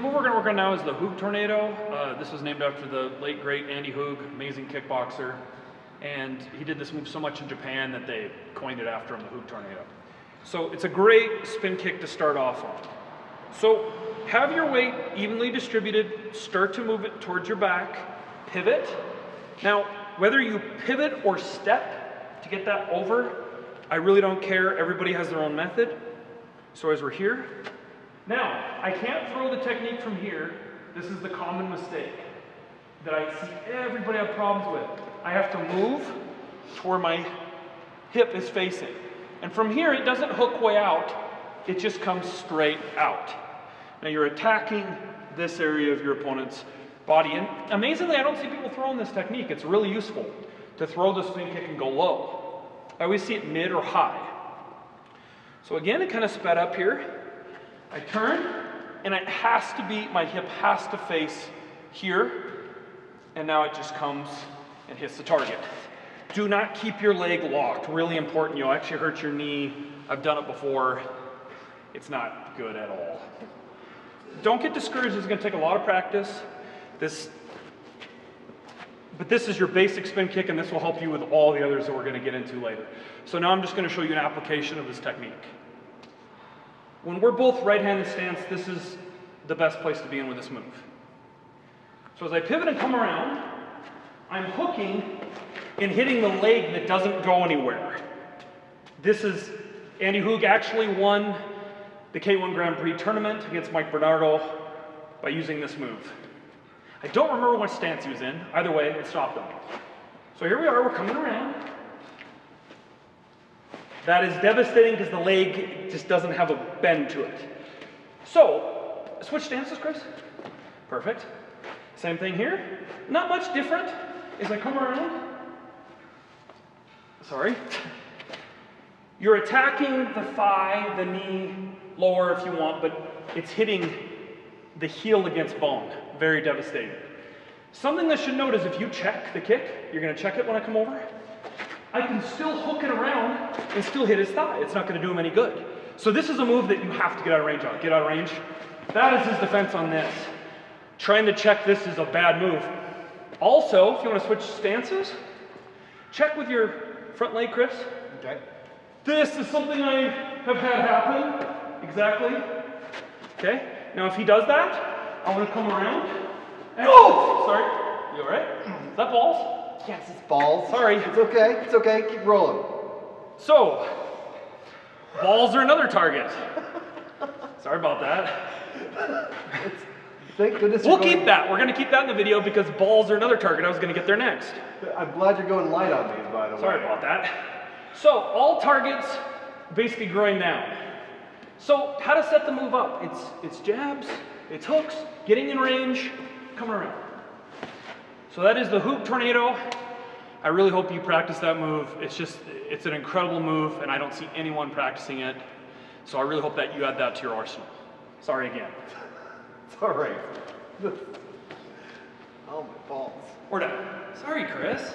move we're going to work on now is the Hoog Tornado. This was named after the late great Andy Hoog, amazing kickboxer. And he did this move so much in Japan that they coined it after him, the Hoog Tornado. So it's a great spin kick to start off on. So have your weight evenly distributed, start to move it towards your back, pivot. Now, whether you pivot or step to get that over, I really don't care. Everybody has their own method. So as we're here, now, I can't throw the technique from here. This is the common mistake that I see everybody have problems with. I have to move to where my hip is facing. And from here, it doesn't hook way out. It just comes straight out. Now, you're attacking this area of your opponent's body. And amazingly, I don't see people throwing this technique. It's really useful to throw the spin kick and go low. I always see it mid or high. So again, it kind of sped up here. I turn, and it has to be, my hip has to face here, and now it just comes and hits the target. Do not keep your leg locked, really important. You'll actually hurt your knee. I've done it before. It's not good at all. Don't get discouraged, it's gonna take a lot of practice. But this is your basic spin kick, and this will help you with all the others that we're gonna get into later. So now I'm just gonna show you an application of this technique. When we're both right-handed stance, this is the best place to be in with this move. So as I pivot and come around, I'm hooking and hitting the leg that doesn't go anywhere. This is, Andy Hoog actually won the K1 Grand Prix tournament against Mike Bernardo by using this move. I don't remember what stance he was in. Either way, it stopped him. So here we are, we're coming around. That is devastating because the leg just doesn't have a bend to it. So, switch stances, Chris. Perfect. Same thing here. Not much different. As I come around, sorry. You're attacking the thigh, the knee, lower if you want, but it's hitting the heel against bone. Very devastating. Something that should note is if you check the kick, you're going to check it when I come over, I can still hook it around and still hit his thigh. It's not going to do him any good. So this is a move that you have to get out of range on. Get out of range. That is his defense on this. Trying to check this is a bad move. Also, if you want to switch stances, check with your front leg, Chris. Okay. This is something I have had happen. Exactly. Okay. Now if he does that, I'm going to come around. And, oh! Sorry. You all right? Is that balls? Yes, it's balls. Sorry. It's okay. It's okay. Keep rolling. So, balls are another target. Sorry about that. Thank goodness we'll keep that. We're going to keep that in the video because balls are another target. I was going to get there next. I'm glad you're going light on these, by the way. Sorry about that. So, all targets basically growing down. So, how to set the move up? It's jabs, it's hooks, getting in range, coming around. So that is the Hoog Tornado. I really hope you practice that move. It's an incredible move, and I don't see anyone practicing it. So I really hope that you add that to your arsenal. Sorry again. It's all right. Oh, my balls. We're done. Sorry, Chris.